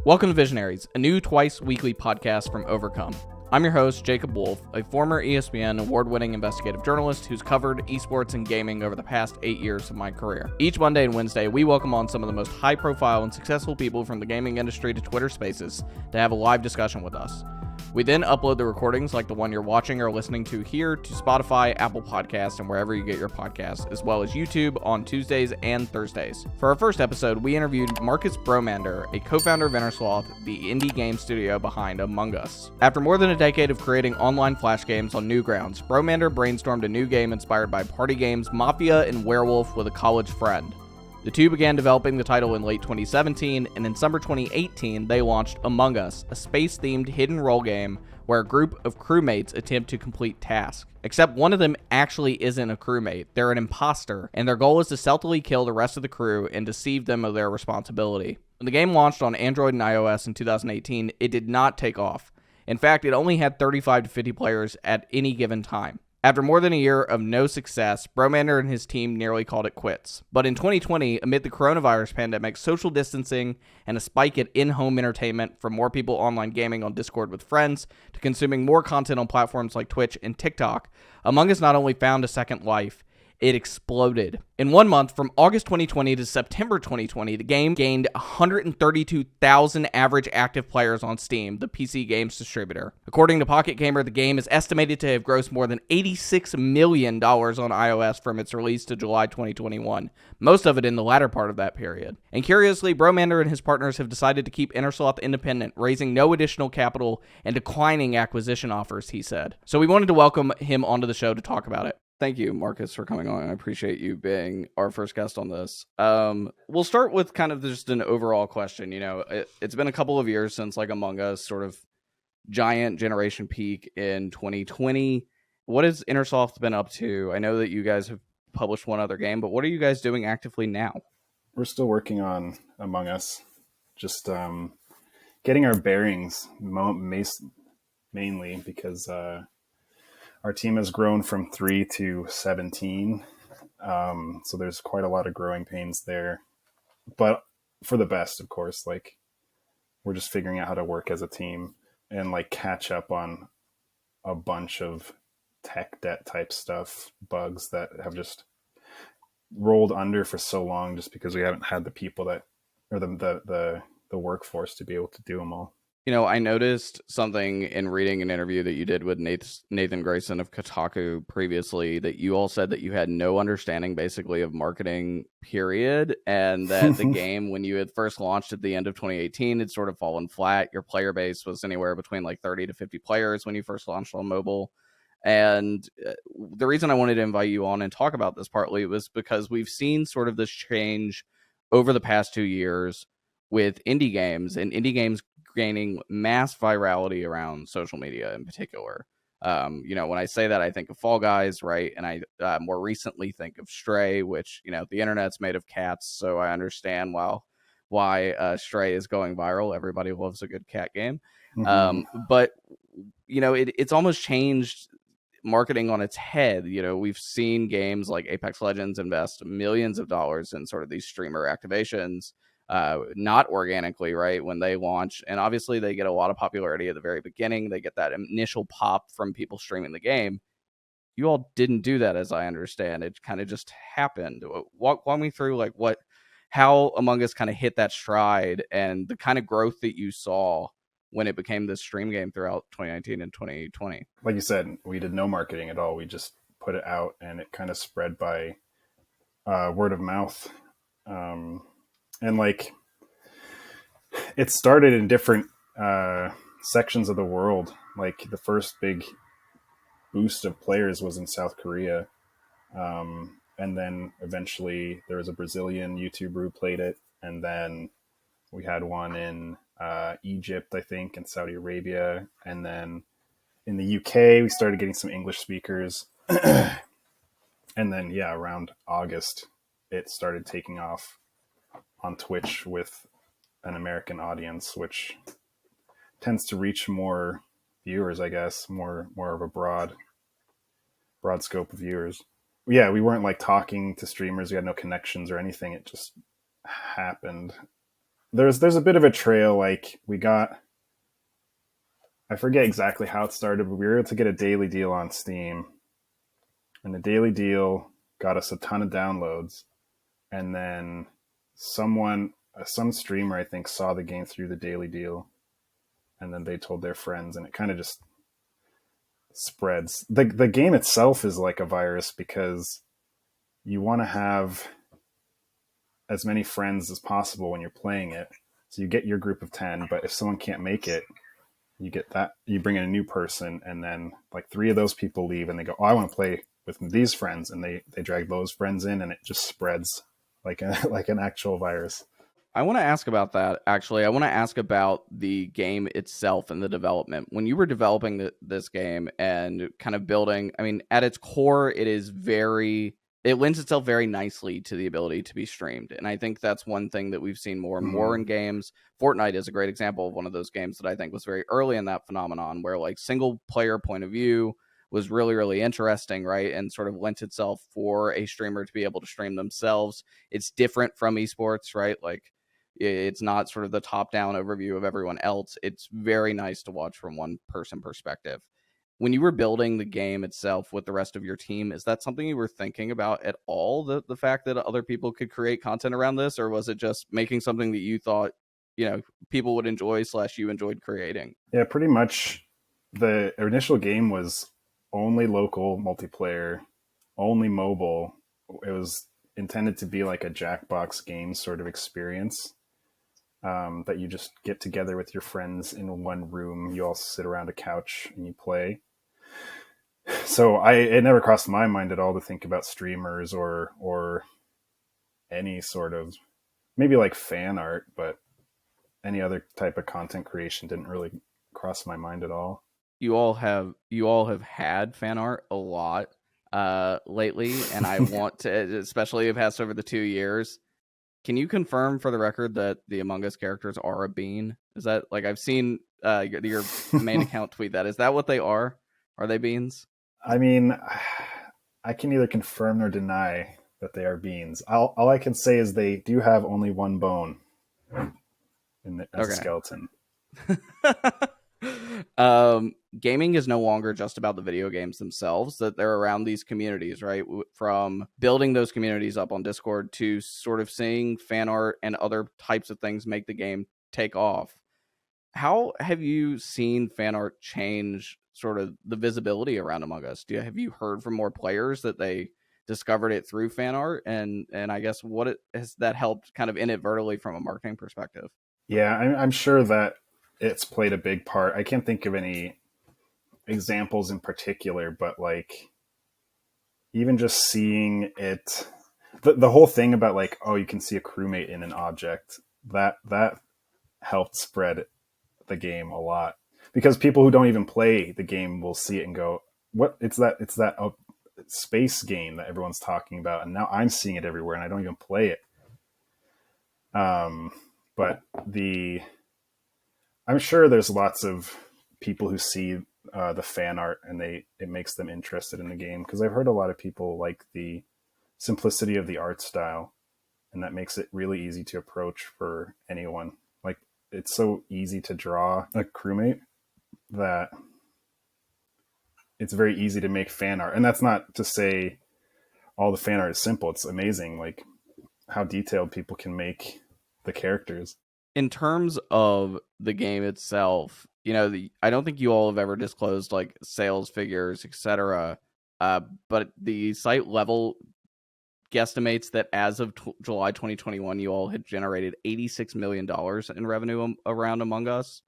Welcome to Visionaries, a new twice-weekly podcast from Overcome. I'm your host, Jacob Wolf, a former ESPN award-winning investigative journalist who's covered esports and gaming over the past 8 years of my career. Each Monday and Wednesday, we welcome on some of the most high-profile and successful people from the gaming industry to Twitter Spaces to have a live discussion with us. We then upload the recordings like the one you're watching or listening to here to Spotify, Apple Podcasts, and wherever you get your podcasts, as well as YouTube on Tuesdays and Thursdays. For our first episode, we interviewed Marcus Bromander, a co-founder of Innersloth, the indie game studio behind Among Us. After more than a decade of creating online flash games on Newgrounds, Bromander brainstormed a new game inspired by party games Mafia and Werewolf with a college friend. The two began developing the title in late 2017, and in summer 2018, they launched Among Us, a space-themed hidden role game where a group of crewmates attempt to complete tasks. Except one of them actually isn't a crewmate, they're an imposter, and their goal is to stealthily kill the rest of the crew and deceive them of their responsibility. When the game launched on Android and iOS in 2018, it did not take off. In fact, it only had 35 to 50 players at any given time. After more than a year of no success, Bromander and his team nearly called it quits. But in 2020, amid the coronavirus pandemic, social distancing, and a spike at in-home entertainment from more people online gaming on Discord with friends to consuming more content on platforms like Twitch and TikTok, Among Us not only found a second life, it exploded. In 1 month, from August 2020 to September 2020, the game gained 132,000 average active players on Steam, the PC games distributor. According to Pocket Gamer, the game is estimated to have grossed more than $86 million on iOS from its release to July 2021, most of it in the latter part of that period. And curiously, Bromander and his partners have decided to keep Innersloth independent, raising no additional capital and declining acquisition offers, he said. So we wanted to welcome him onto the show to talk about it. Thank you, Marcus, for coming on. I appreciate you being our first guest on this. We'll start with kind of just an overall question. You know, it's been a couple of years since like Among Us sort of giant generation peak in 2020. What has Innersloth been up to? I know that you guys have published one other game, but what are you guys doing actively now? We're still working on Among Us, just getting our bearings mainly because our team has grown from 3 to 17. So there's quite a lot of growing pains there, but for the best, of course. Like, we're just figuring out how to work as a team and like catch up on a bunch of tech debt type stuff, bugs that have just rolled under for so long just because we haven't had the people that, or the workforce to be able to do them all. You know, I noticed something in reading an interview that you did with Nathan Grayson of Kotaku previously, that you all said that you had no understanding basically of marketing, period, and that the game, when you had first launched at the end of 2018, had sort of fallen flat. Your player base was anywhere between like 30 to 50 players when you first launched on mobile. And the reason I wanted to invite you on and talk about this partly was because we've seen sort of this change over the past 2 years with indie games, and indie games gaining mass virality around social media in particular. You know, when I say that, I think of Fall Guys, right? And I more recently think of Stray, which, you know, the internet's made of cats, so I understand why Stray is going viral. Everybody loves a good cat game. But, you know, it's almost changed marketing on its head. You know, we've seen games like Apex Legends invest millions of dollars in sort of these streamer activations, not organically, right, when they launch, and obviously they get a lot of popularity at the very beginning. They get that initial pop from people streaming the game. You all didn't do that, as I understand. It kind of just happened. Walk me through like how Among Us kind of hit that stride and the kind of growth that you saw when it became this stream game throughout 2019 and 2020. Like you said, we did no marketing at all. We just put it out, and it kind of spread by word of mouth. And like, it started in different sections of the world. Like, the first big boost of players was in South Korea. And then eventually there was a Brazilian YouTuber who played it. And then we had one in Egypt, I think, and Saudi Arabia. And then in the UK, we started getting some English speakers. And then, yeah, around August, it started taking off on Twitch with an American audience, which tends to reach more viewers, I guess, more of a broad scope of viewers. Yeah, we weren't like talking to streamers. We had no connections or anything. It just happened. there's a bit of a trail. Like we got, I forget exactly how it started, but we were able to get a daily deal on Steam, and the daily deal got us a ton of downloads. And then some streamer I think saw the game through the daily deal, and then they told their friends, and it kind of just spreads. The game itself is like a virus because you want to have as many friends as possible when you're playing it. So you get your group of 10, but if someone can't make it, you bring in a new person, and then like 3 of those people leave and they go, oh, I want to play with these friends, and they drag those friends in, and it just spreads like like an actual virus. I want to ask about that, actually. I want to ask about the game itself and the development. When you were developing this game and kind of building, I mean, at its core, it lends itself very nicely to the ability to be streamed. And I think that's one thing that we've seen more and more in games. Fortnite is a great example of one of those games that I think was very early in that phenomenon, where like single player point of view was really, really interesting, right? And sort of lent itself for a streamer to be able to stream themselves. It's different from esports, right? Like, it's not sort of the top-down overview of everyone else. It's very nice to watch from one person perspective. When you were building the game itself with the rest of your team, is that something you were thinking about at all, the fact that other people could create content around this? Or was it just making something that you thought, people would enjoy / you enjoyed creating? Yeah, pretty much the initial game was only local multiplayer, only mobile. It was intended to be like a Jackbox game sort of experience. That you just get together with your friends in one room. You all sit around a couch and you play. So it never crossed my mind at all to think about streamers or any sort of, maybe like fan art, but any other type of content creation didn't really cross my mind at all. You all have had fan art a lot lately, and I want to, especially if it passed over the 2 years. Can you confirm for the record that the Among Us characters are a bean? Is that, like, I've seen your main account tweet that. Is that what they are? Are they beans? I mean, I can neither confirm nor deny that they are beans. All I can say is they do have only one bone as a skeleton. Gaming is no longer just about the video games themselves, that they're around these communities, right? From building those communities up on Discord to sort of seeing fan art and other types of things make the game take off. How have you seen fan art change sort of the visibility around Among Us? Have you heard from more players that they discovered it through fan art? And I guess has that helped kind of inadvertently from a marketing perspective? Yeah, I'm sure that it's played a big part. I can't think of any examples in particular, but like even just seeing it, the whole thing about like, oh, you can see a crewmate in an object, that helped spread the game a lot, because people who don't even play the game will see it and go, what, it's that space game that everyone's talking about, and now I'm seeing it everywhere and I don't even play it. But I'm sure there's lots of people who see the fan art and it makes them interested in the game, because I've heard a lot of people like the simplicity of the art style, and that makes it really easy to approach for anyone. Like, it's so easy to draw a crewmate that it's very easy to make fan art. And that's not to say all the fan art is simple. It's amazing, like how detailed people can make the characters. In terms of the game itself, I don't think you all have ever disclosed like sales figures, etc. But the site level guesstimates that as of July 2021, you all had generated $86 million in revenue around Among Us.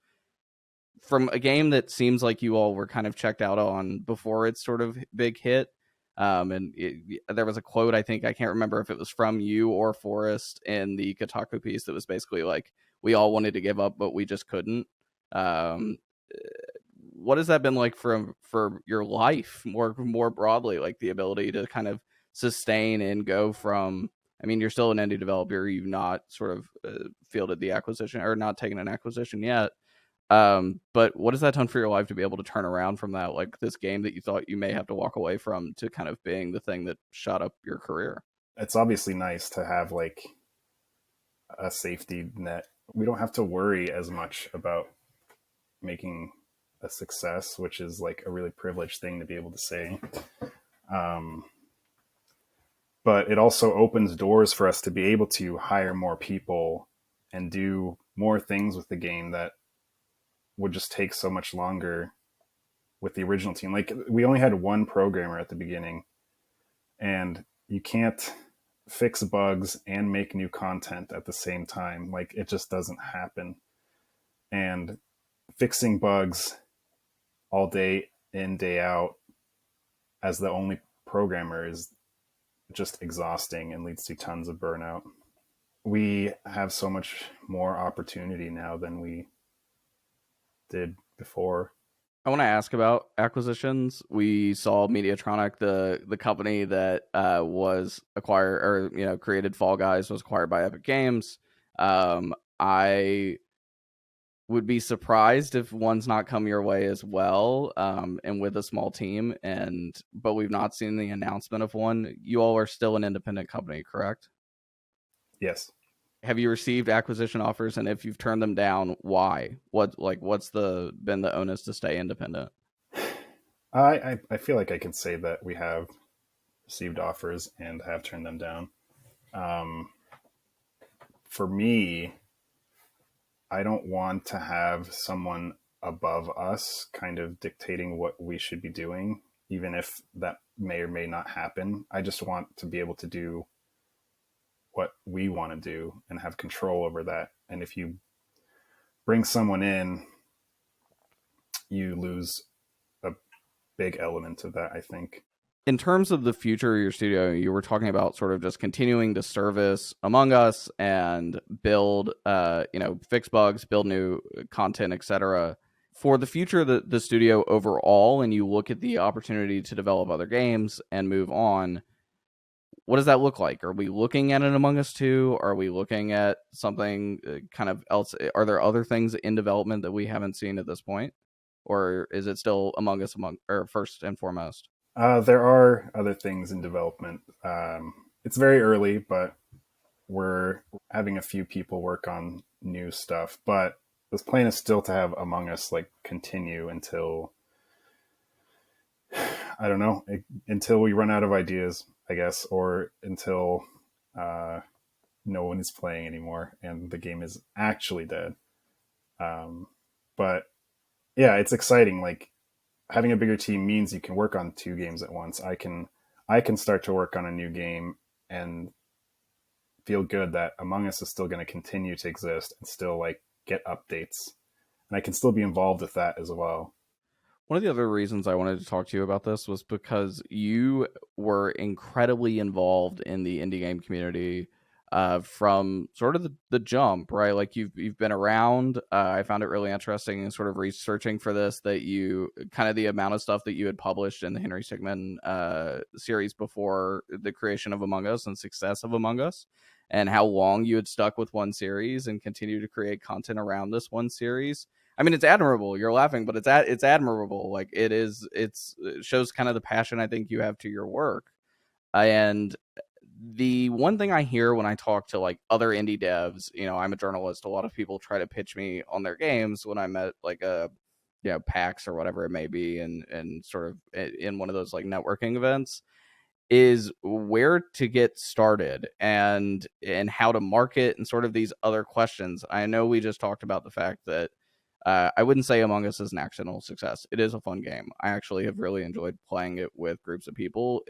From a game that seems like you all were kind of checked out on before its sort of big hit. There was a quote, I think, I can't remember if it was from you or Forrest, in the Kotaku piece that was basically like, we all wanted to give up, but we just couldn't. What has that been like for your life more broadly, like the ability to kind of sustain and go from, I mean, you're still an indie developer, you've not sort of fielded the acquisition or not taken an acquisition yet. But what has that done for your life to be able to turn around from that, like this game that you thought you may have to walk away from, to kind of being the thing that shot up your career? It's obviously nice to have like a safety net we don't have to worry as much about making a success, which is like a really privileged thing to be able to say. Um, but it also opens doors for us to be able to hire more people and do more things with the game that would just take so much longer with the original team. Like, we only had one programmer at the beginning, and you can't fix bugs and make new content at the same time. Like, it just doesn't happen. And fixing bugs all day in, day out as the only programmer is just exhausting and leads to tons of burnout. We have so much more opportunity now than we did before. I want to ask about acquisitions. We saw Mediatronic, the company that was acquired, or created Fall Guys, was acquired by Epic Games. I would be surprised if one's not come your way as well, and with a small team. But we've not seen the announcement of one. You all are still an independent company, correct? Yes. Have you received acquisition offers, and if you've turned them down, why? What's been the onus to stay independent? I feel like I can say that we have received offers and have turned them down. For me, I don't want to have someone above us kind of dictating what we should be doing, even if that may or may not happen. I just want to be able to do what we want to do and have control over that. And if you bring someone in, you lose a big element of that, I think. In terms of the future of your studio, you were talking about sort of just continuing to service Among Us and build, fix bugs, build new content, etc. For the future of the studio overall, and you look at the opportunity to develop other games and move on, what does that look like? Are we looking at an Among Us 2? Are we looking at something kind of else? Are there other things in development that we haven't seen at this point? Or is it still Among Us first and foremost? There are other things in development. It's very early, but we're having a few people work on new stuff. But this plan is still to have Among Us like continue until, I don't know, until we run out of ideas, I guess, or until no one is playing anymore and the game is actually dead. But yeah, it's exciting. Like, having a bigger team means you can work on two games at once. I can start to work on a new game and feel good that Among Us is still going to continue to exist and still like get updates, and I can still be involved with that as well. One of the other reasons I wanted to talk to you about this was because you were incredibly involved in the indie game community from sort of the jump, right? Like you've been around. I found it really interesting in sort of researching for this, that you kind of the amount of stuff that you had published in the Henry Sigmund series before the creation of Among Us and success of Among Us, and how long you had stuck with one series and continue to create content around this one series. I mean, it's admirable. You're laughing, but it's admirable. Like, it shows kind of the passion I think you have to your work. And the one thing I hear when I talk to like other indie devs, I'm a journalist. A lot of people try to pitch me on their games when I'm at like a, PAX or whatever it may be, and sort of in one of those like networking events, is where to get started and how to market and sort of these other questions. I know we just talked about the fact that I wouldn't say Among Us is an accidental success. It is a fun game. I actually have really enjoyed playing it with groups of people.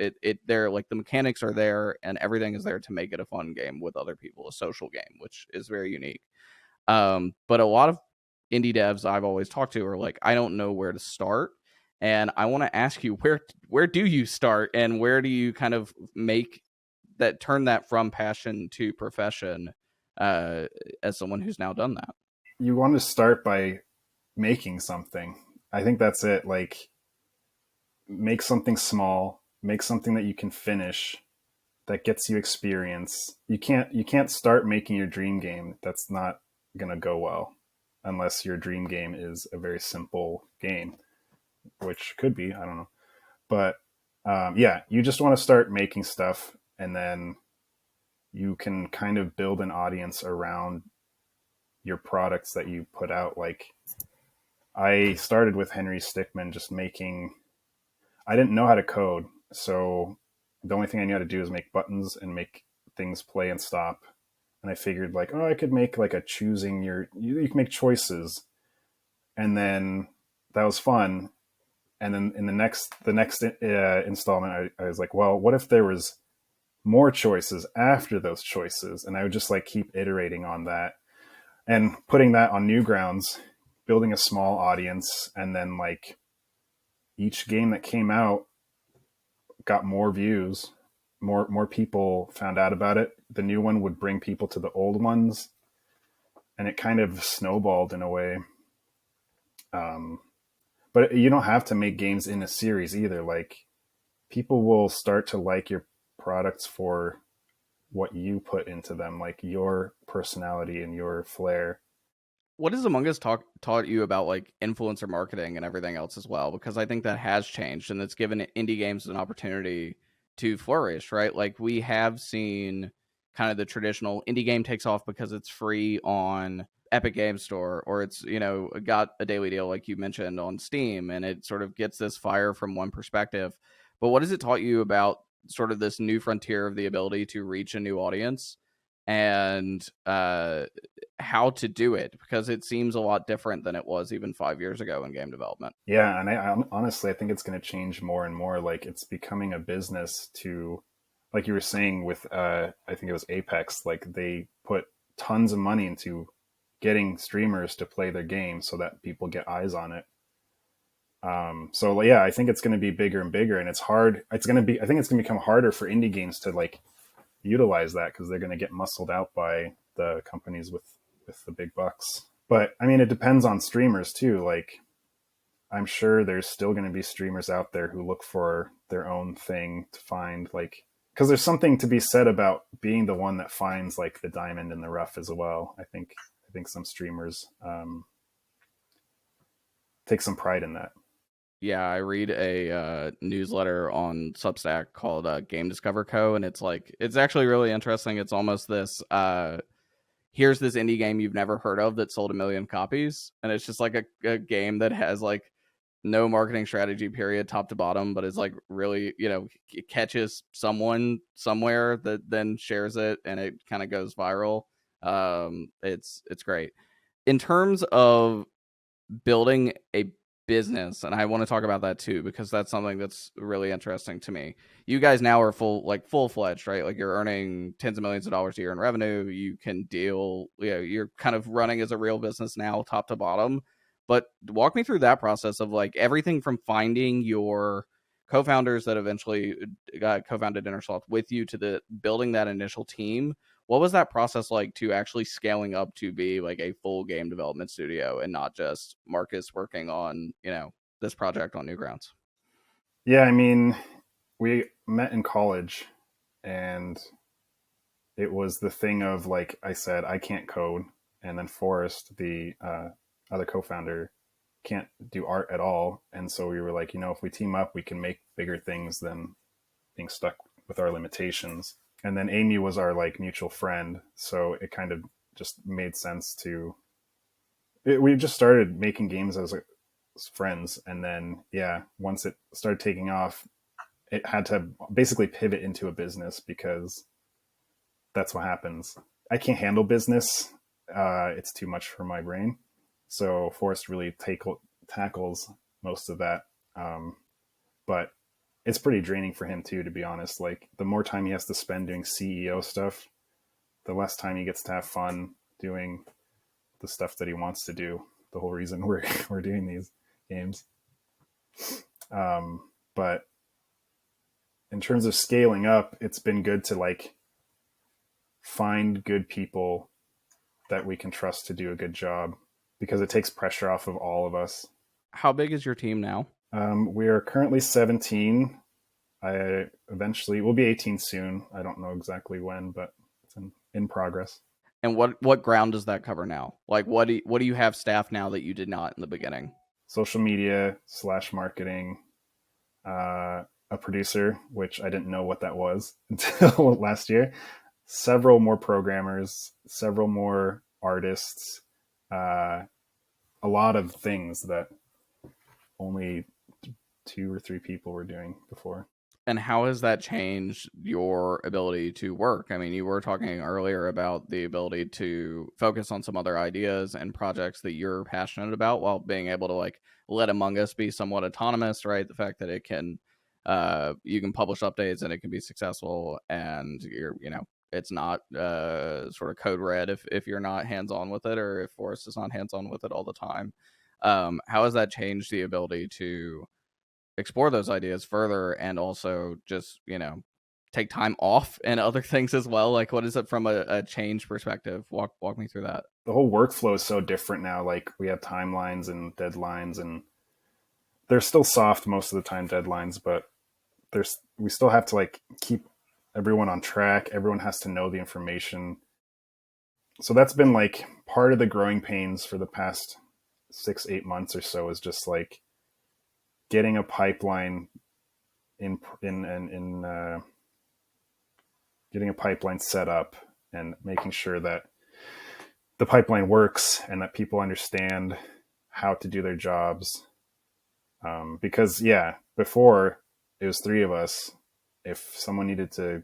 They're like, the mechanics are there and everything is there to make it a fun game with other people, a social game, which is very unique. But a lot of indie devs I've always talked to are like, I don't know where to start. And I want to ask you, where do you start, and where do you kind of turn that from passion to profession, as someone who's now done that? You want to start by making something. I think that's it. Like, make something small, make something that you can finish, that gets you experience. You can't start making your dream game. That's not going to go well unless your dream game is a very simple game, which could be, I don't know. But yeah, you just want to start making stuff, and then you can kind of build an audience around your products that you put out. Like I started with Henry Stickmin just making, I didn't know how to code. So the only thing I knew how to do is make buttons and make things play and stop. And I figured like, oh, I could make like a choosing you can make choices. And then that was fun. And then in the next installment, I was like, well, what if there was more choices after those choices? And I would just like keep iterating on that and putting that on Newgrounds, building a small audience. And then like each game that came out got more views, more people found out about it. The new one would bring people to the old ones, and it kind of snowballed in a way. But you don't have to make games in a series either. Like people will start to like your products for what you put into them, like your personality and your flair. What has Among Us taught you about like influencer marketing and everything else as well? Because I think that has changed, and it's given indie games an opportunity to flourish, right? Like we have seen kind of the traditional indie game takes off because it's free on Epic Games Store, or it's, got a daily deal like you mentioned on Steam, and it sort of gets this fire from one perspective. But what has it taught you about sort of this new frontier of the ability to reach a new audience and how to do it? Because it seems a lot different than it was even 5 years ago in game development. Yeah, and I honestly, I think it's going to change more and more. Like it's becoming a business to, like you were saying with, I think it was Apex, like they put tons of money into getting streamers to play their game so that people get eyes on it. So yeah, I think it's going to be bigger and bigger, and it's hard. I think it's going to become harder for indie games to like utilize that because they're going to get muscled out by the companies with the big bucks. But I mean, it depends on streamers too. Like I'm sure there's still going to be streamers out there who look for their own thing to find, like, because there's something to be said about being the one that finds like the diamond in the rough as well. I think some streamers take some pride in that. Yeah, I read a newsletter on Substack called Game Discover Co. And it's actually really interesting. It's almost this, here's this indie game you've never heard of that sold 1 million copies. And it's just like a game that has like no marketing strategy period, top to bottom, but it's like really, it catches someone somewhere that then shares it and it kind of goes viral. It's great. In terms of building a business, and I want to talk about that too, because that's something that's really interesting to me. You guys now are full-fledged, right? Like you're earning tens of millions of dollars a year in revenue. You can deal, you're kind of running as a real business now, top to bottom. But walk me through that process of like everything from finding your co-founders that eventually co-founded Innersloth with you to the building that initial team. What was that process like to actually scaling up to be like a full game development studio and not just Marcus working on, this project on Newgrounds? Yeah, I mean, we met in college, and it was the thing of like I said, I can't code, and then Forrest, the other co-founder, can't do art at all, and so we were like, if we team up, we can make bigger things than being stuck with our limitations. And then Amy was our like mutual friend, so it kind of just made sense we just started making games as friends, and then once it started taking off, it had to basically pivot into a business because that's what happens. I can't handle business; it's too much for my brain. So Forrest really tackles most of that, but it's pretty draining for him too, to be honest. Like the more time he has to spend doing CEO stuff, the less time he gets to have fun doing the stuff that he wants to do. The whole reason we're doing these games. But in terms of scaling up, it's been good to like find good people that we can trust to do a good job, because it takes pressure off of all of us. How big is your team now? We are currently 17. We'll be 18 soon. I don't know exactly when, but it's in progress. And what ground does that cover now? Like what do you have staff now that you did not in the beginning? Social media / marketing, a producer, which I didn't know what that was until last year, several more programmers, several more artists, a lot of things that only 2 or 3 people were doing before. And how has that changed your ability to work? I mean, you were talking earlier about the ability to focus on some other ideas and projects that you're passionate about while being able to like let Among Us be somewhat autonomous, right? The fact that it can, you can publish updates and it can be successful, and it's not sort of code red if you're not hands on with it, or if Forrest is not hands on with it all the time. How has that changed the ability to explore those ideas further, and also just take time off and other things as well? Like, what is it from a change perspective? Walk me through that. The whole workflow is so different now. Like, we have timelines and deadlines, and they're still soft most of the time, deadlines, but we still have to like keep everyone on track. Everyone has to know the information. So that's been like part of the growing pains for the past 6-8 months or so, is just like getting a pipeline in getting a pipeline set up and making sure that the pipeline works and that people understand how to do their jobs. Because before it was 3 of us. If someone needed to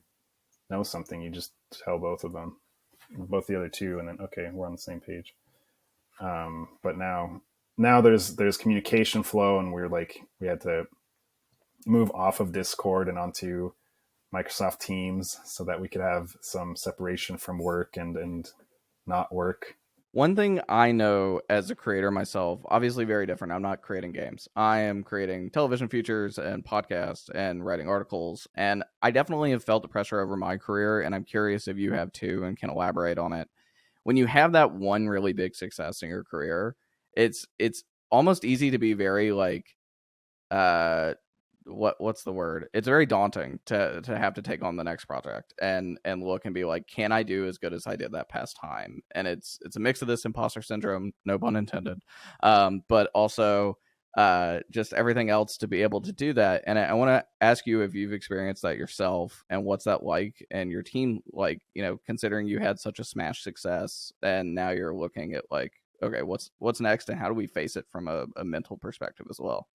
know something, you just tell both of them, both the other 2, and then, okay, we're on the same page. But now there's communication flow, and we had to move off of Discord and onto Microsoft Teams so that we could have some separation from work and not work. One thing I know as a creator myself, obviously very different. I'm not creating games. I am creating television features and podcasts and writing articles. And I definitely have felt the pressure over my career. And I'm curious if you have too and can elaborate on it. When you have that one really big success in your career, it's almost easy to be very like, what's the word? It's very daunting to have to take on the next project and look and be like, can I do as good as I did that past time? And it's a mix of this imposter syndrome, no pun intended, but also just everything else to be able to do that. And I want to ask you if you've experienced that yourself, and what's that like, and your team like, considering you had such a smash success and now you're looking at like, okay, what's next, and how do we face it from a mental perspective as well?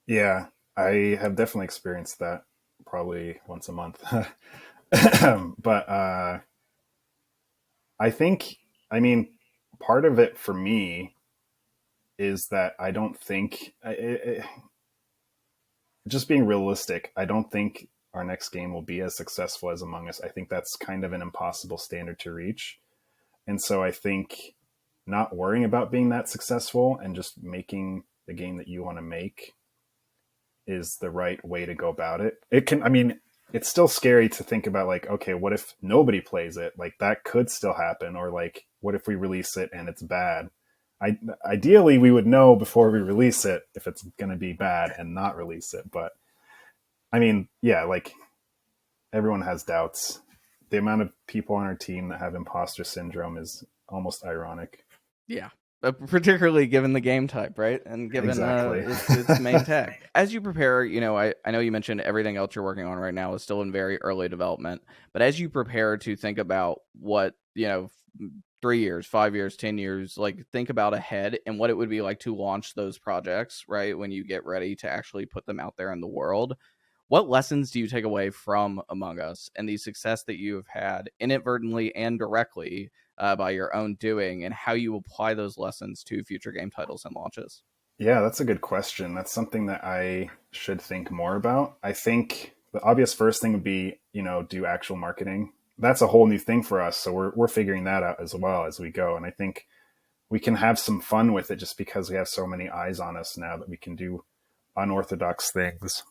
Yeah, I have definitely experienced that, probably once a month. But I mean, part of it for me is that I don't think, just being realistic, I don't think our next game will be as successful as Among Us. I think that's kind of an impossible standard to reach. And so I think not worrying about being that successful and just making the game that you want to make is the right way to go about it. It's still scary to think about, like, okay, what if nobody plays it? Like, that could still happen. Or like, what if we release it and it's bad? Ideally, we would know before we release it if it's going to be bad and not release it. But I mean, yeah, like, everyone has doubts. The amount of people on our team that have imposter syndrome is almost ironic. Yeah. Particularly given the game type, right? And given Exactly. its main tech. As you prepare, I know you mentioned everything else you're working on right now is still in very early development. But as you prepare to think about what, 3 years, 5 years, 10 years, like, think about ahead and what it would be like to launch those projects, right? When you get ready to actually put them out there in the world. What lessons do you take away from Among Us and the success that you have had inadvertently and directly by your own doing, and how you apply those lessons to future game titles and launches? Yeah, that's a good question. That's something that I should think more about. I think the obvious first thing would be, do actual marketing. That's a whole new thing for us. So we're figuring that out as well as we go. And I think we can have some fun with it just because we have so many eyes on us now that we can do unorthodox things.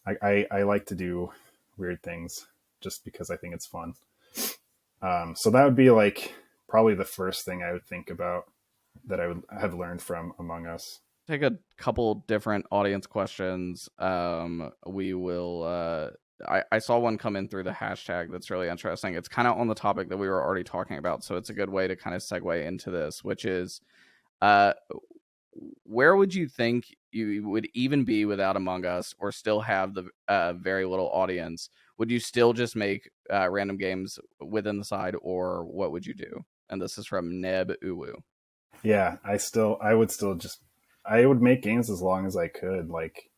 I like to do weird things just because I think it's fun. So that would be like probably the first thing I would think about that I would have learned from Among Us. Take a couple different audience questions. We will. I saw one come in through the hashtag that's really interesting. It's kind of on the topic that we were already talking about, so it's a good way to kind of segue into this, which is, where would you think you would even be without Among Us, or still have the very little audience? Would you still just make random games within the side, or what would you do? And this is from Neb Uwu. Yeah, I would make games as long as I could. Like,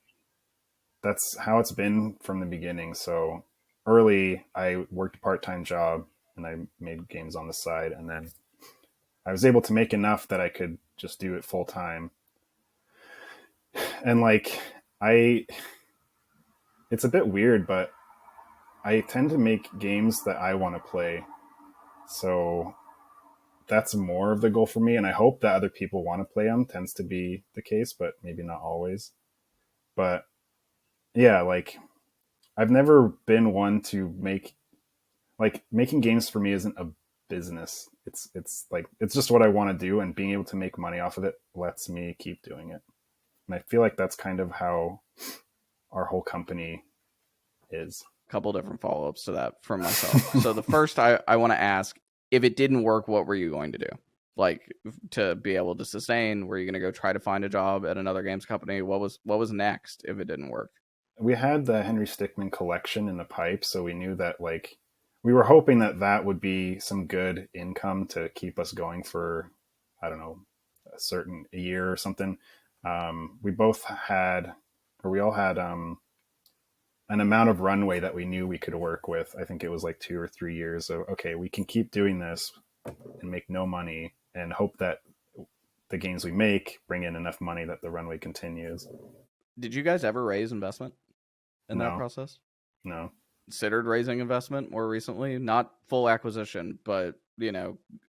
that's how it's been from the beginning. So early, I worked a part-time job and I made games on the side, and then I was able to make enough that I could just do it full time. And like, I it's a bit weird, but I tend to make games that I want to play. So that's more of the goal for me, and I hope that other people want to play them. Tends to be the case, but maybe not always. But yeah, like, I've never been one to make, like, making games for me isn't a business. It's like, it's just what I want to do, and being able to make money off of it lets me keep doing it. And I feel like that's kind of how our whole company is. Couple different follow-ups to that from myself. So the first, I want to ask, if it didn't work, what were you going to do? Like, to be able to sustain, were you going to go try to find a job at another games company? What was next if it didn't work? We had the Henry Stickmin collection in the pipe, so we knew that, like, we were hoping that that would be some good income to keep us going for, I don't know, a year or something. We both had, or we all had, an amount of runway that we knew we could work with. I think it was like 2 or 3 years of, okay, we can keep doing this and make no money and hope that the games we make bring in enough money that the runway continues. Did you guys ever raise investment in that No. process? No. Considered raising investment more recently? Not full acquisition, but,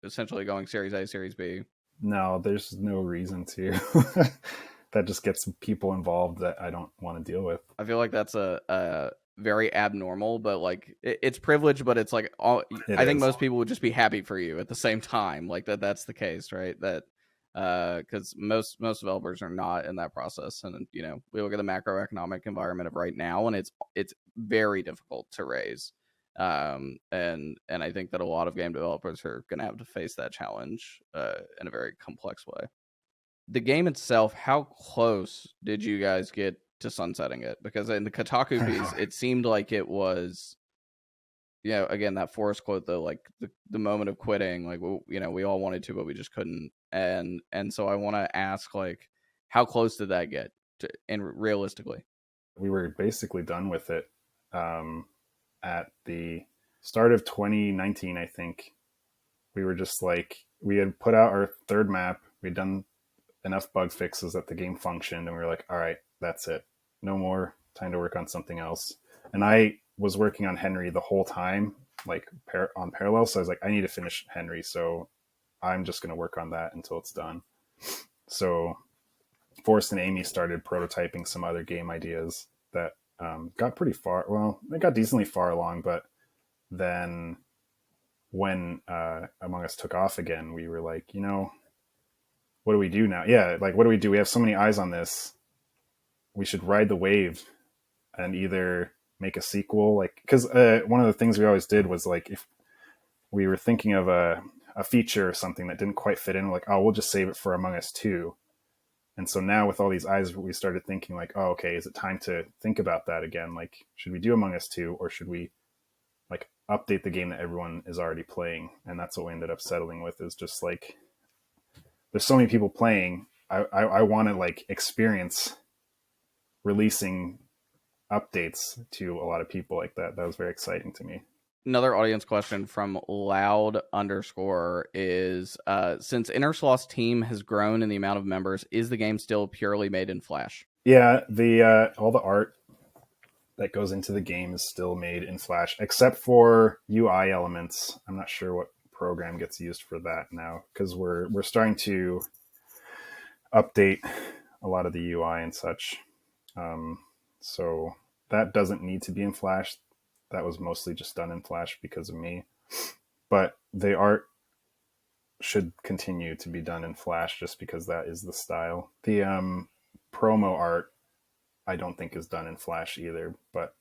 essentially going Series A, Series B. No, there's no reason to. That just gets people involved that I don't want to deal with. I feel like that's a very abnormal, but like it's privilege, but it's like I think most people would just be happy for you at the same time. Like that's the case, right? That because most developers are not in that process, and we look at the macroeconomic environment of right now, and it's very difficult to raise. And I think that a lot of game developers are going to have to face that challenge in a very complex way. The game itself, how close did you guys get to sunsetting it? Because in the Kotaku piece, it seemed like it was, again, that Forrest quote, though, like the moment of quitting, like, we all wanted to, but we just couldn't. And so I want to ask, like, how close did that get and realistically? We were basically done with it at the start of 2019, I think. We were just like, we had put out our third map. We'd done enough bug fixes that the game functioned, and we were like, all right, that's it. No more, time to work on something else. And I was working on Henry the whole time, like on parallel. So I was like, I need to finish Henry. So I'm just going to work on that until it's done. So Forrest and Amy started prototyping some other game ideas that got pretty far. Well, they got decently far along, but then when Among Us took off again, we were like, what do we do now? Yeah, like, what do we do? We have so many eyes on this. We should ride the wave and either make a sequel, like, because one of the things we always did was, like, if we were thinking of a feature or something that didn't quite fit in, like, oh, we'll just save it for Among Us 2. And so now with all these eyes, we started thinking, like, oh, okay, is it time to think about that again? Like, should we do Among Us 2, or should we, like, update the game that everyone is already playing? And that's what we ended up settling with, is just like, there's so many people playing. I want to, like, experience releasing updates to a lot of people like that. That was very exciting to me. Another audience question from loud _ is, since Innersloth's team has grown in the amount of members, is the game still purely made in Flash? Yeah, all the art that goes into the game is still made in Flash, except for UI elements. I'm not sure what program gets used for that now, because we're starting to update a lot of the UI and such. So that doesn't need to be in Flash. That was mostly just done in Flash because of me. But the art should continue to be done in Flash just because that is the style. The promo art, I don't think is done in Flash either, but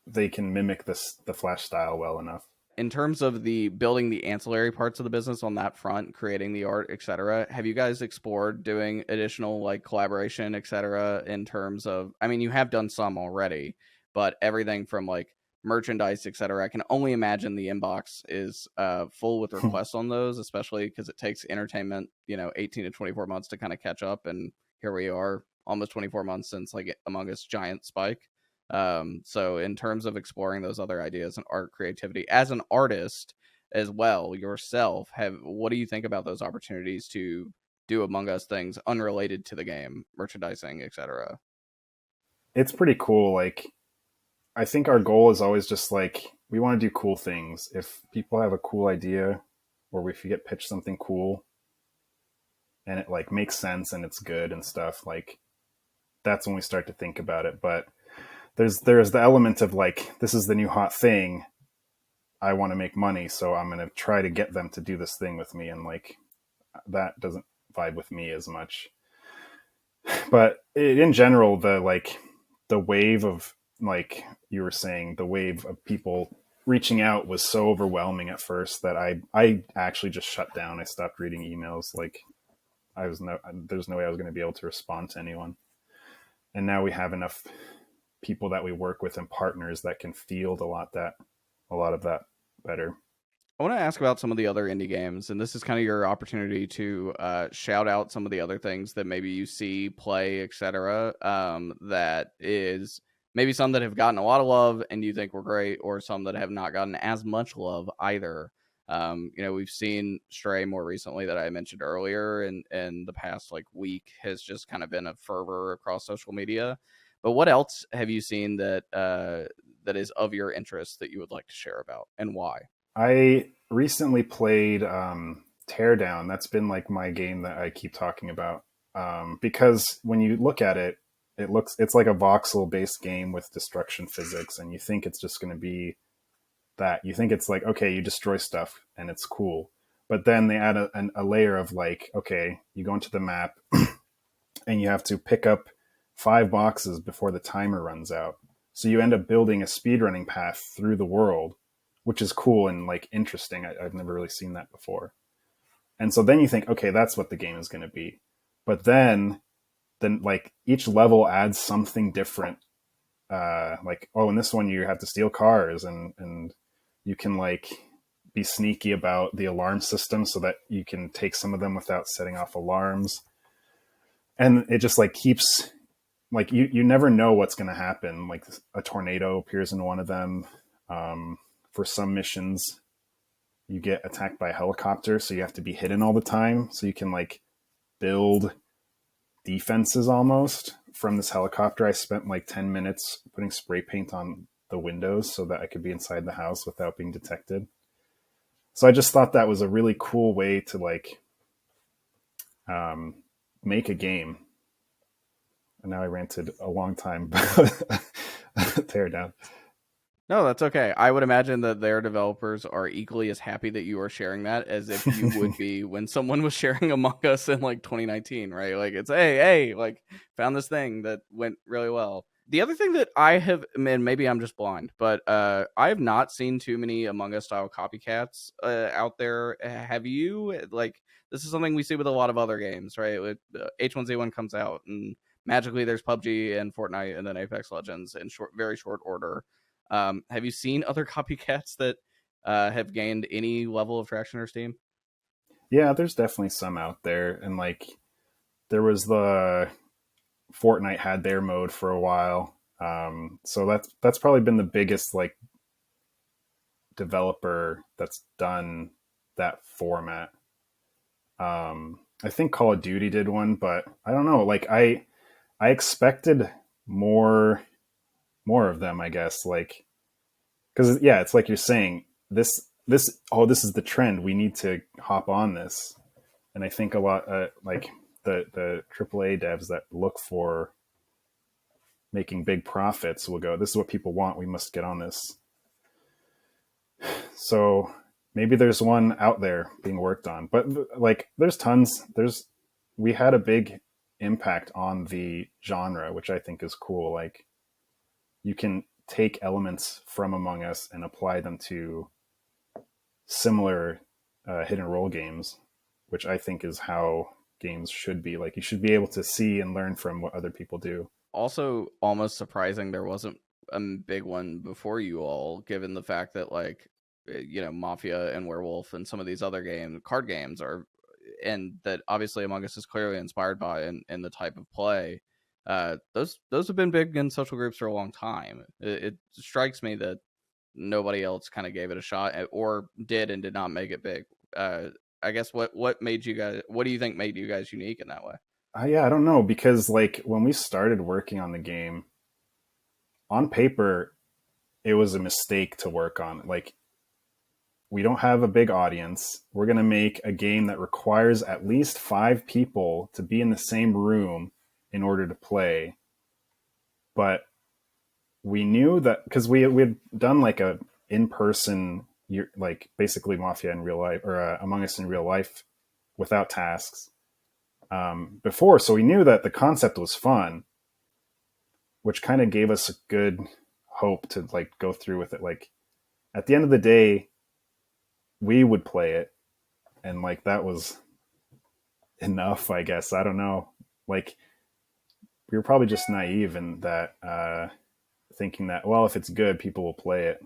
they can mimic the Flash style well enough. In terms of the building the ancillary parts of the business on that front, creating the art, etc., have you guys explored doing additional, like, collaboration, etc., in terms of, I mean, you have done some already, but everything from, like, merchandise, etc. I can only imagine the inbox is full with requests on those, especially because it takes entertainment, 18 to 24 months to kind of catch up. And here we are, almost 24 months since like Among Us giant spike. So in terms of exploring those other ideas and art creativity as an artist as well yourself, what do you think about those opportunities to do Among Us things unrelated to the game, merchandising, etc.? It's pretty cool. Like, I think our goal is always just like, we want to do cool things. If people have a cool idea, or if you get pitched something cool and it like makes sense and it's good and stuff, like that's when we start to think about it. But there's the element of like, this is the new hot thing, I want to make money, so I'm going to try to get them to do this thing with me, and like that doesn't vibe with me as much. But in general, the wave of, like you were saying, the wave of people reaching out was so overwhelming at first that I actually just shut down. I stopped reading emails. Like, there's no way I was going to be able to respond to anyone. And now we have enough people that we work with and partners that can field a lot of that better. I want to ask about some of the other indie games, and this is kind of your opportunity to shout out some of the other things that maybe you see, play, etc. That is maybe some that have gotten a lot of love and you think were great, or some that have not gotten as much love either. We've seen Stray more recently that I mentioned earlier, and the past like week has just kind of been a fervor across social media. But what else have you seen that that is of your interest that you would like to share about, and why? I recently played Teardown. That's been like my game that I keep talking about, because when you look at it, it's like a voxel based game with destruction physics, and you think it's just going to be that. You think it's like, okay, you destroy stuff and it's cool, but then they add a layer of like, okay, you go into the map and you have to pick up 5 boxes before the timer runs out. So you end up building a speedrunning path through the world, which is cool and like interesting. I've never really seen that before. And so then you think, okay, that's what the game is going to be. But then like each level adds something different. Like, oh, in this one you have to steal cars, and you can like be sneaky about the alarm system so that you can take some of them without setting off alarms. And it just like keeps, like, you never know what's going to happen. Like a tornado appears in one of them. For some missions, you get attacked by a helicopter, so you have to be hidden all the time. So you can like build defenses almost from this helicopter. I spent like 10 minutes putting spray paint on the windows so that I could be inside the house without being detected. So I just thought that was a really cool way to like make a game. And now I ranted a long time about Teardown. No, that's okay. I would imagine that their developers are equally as happy that you are sharing that as if you would be when someone was sharing Among Us in like 2019, right? Like, it's, hey, like, found this thing that went really well. The other thing that I have, and maybe I'm just blind, but I have not seen too many Among Us style copycats out there. Have you? Like, this is something we see with a lot of other games, right? With H1Z1 comes out, and magically there's PUBG and Fortnite and then Apex Legends in very short order. Have you seen other copycats that have gained any level of traction or steam? Yeah, there's definitely some out there. And like, there was the Fortnite had their mode for a while. So that's probably been the biggest like developer that's done that format. I think Call of Duty did one, but I don't know. Like I expected more of them, I guess. Like, because yeah, it's like you're saying, this is the trend. We need to hop on this. And I think a lot like the AAA devs that look for making big profits will go, this is what people want, we must get on this. So maybe there's one out there being worked on, but like there's tons. We had a big impact on the genre, which I think is cool. Like, you can take elements from Among Us and apply them to similar hit and roll games, which I think is how games should be. Like, you should be able to see and learn from what other people do. Also, almost surprising there wasn't a big one before you all, given the fact that like, Mafia and Werewolf and some of these other card games are, and that obviously Among Us is clearly inspired by in the type of play. Those have been big in social groups for a long time. It strikes me that nobody else kind of gave it a shot, or did and did not make it big. I guess what do you think made you guys unique in that way? Yeah, I don't know, because like when we started working on the game, on paper, it was a mistake to work on. Like, we don't have a big audience. We're going to make a game that requires at least 5 people to be in the same room in order to play. But we knew that because we had done like a in-person, like basically Mafia in real life, or Among Us in real life without tasks before. So we knew that the concept was fun, which kind of gave us a good hope to like go through with it. Like at the end of the day, we would play it, and like that was enough, I guess. I don't know. Like, we were probably just naive in that, thinking that, well, if it's good, people will play it.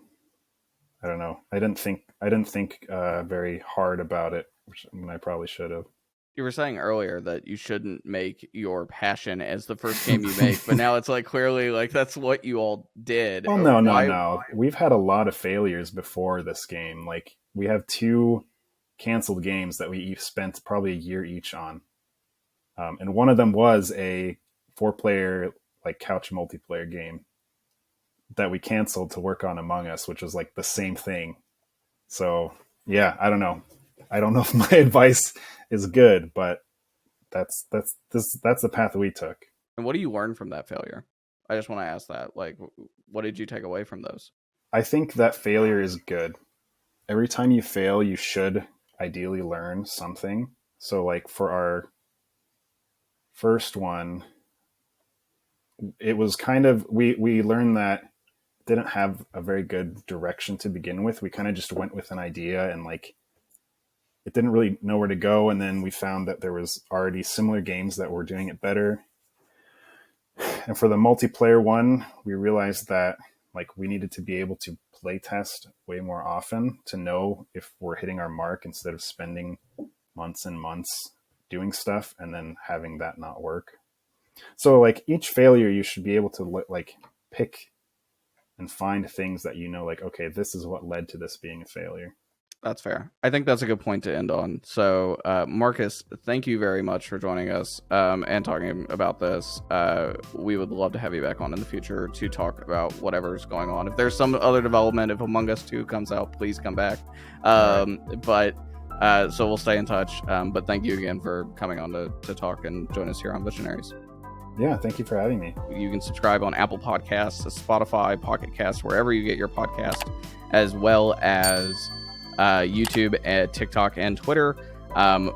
I don't know. I didn't think very hard about it, when I probably should have. You were saying earlier that you shouldn't make your passion as the first game you make, but now it's like clearly like that's what you all did. Well, no. We've had a lot of failures before this game. Like, we have 2 canceled games that we spent probably a year each on. And one of them was a 4-player like couch multiplayer game that we canceled to work on Among Us, which was like the same thing. So yeah, I don't know if my advice is good, but that's the path we took. And what do you learn from that failure? I just want to ask that. Like, what did you take away from those? I think that failure is good. Every time you fail, you should ideally learn something. So like for our first one, it was kind of, we learned that it didn't have a very good direction to begin with. We kind of just went with an idea, and like it didn't really know where to go. And then we found that there was already similar games that were doing it better. And for the multiplayer one, we realized that like we needed to be able to play test way more often to know if we're hitting our mark, instead of spending months and months doing stuff and then having that not work. So like each failure, you should be able to like pick and find things that, like, okay, this is what led to this being a failure. That's fair. I think that's a good point to end on. So, Marcus, thank you very much for joining us and talking about this. We would love to have you back on in the future to talk about whatever's going on. If there's some other development, if Among Us 2 comes out, please come back. But so we'll stay in touch. But thank you again for coming on to talk and join us here on Visionaries. Yeah, thank you for having me. You can subscribe on Apple Podcasts, Spotify, Pocket Casts, wherever you get your podcast, as well as YouTube, TikTok, and Twitter.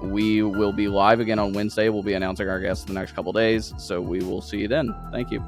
We will be live again on Wednesday. We'll be announcing our guests in the next couple days, so we will see you then. Thank you.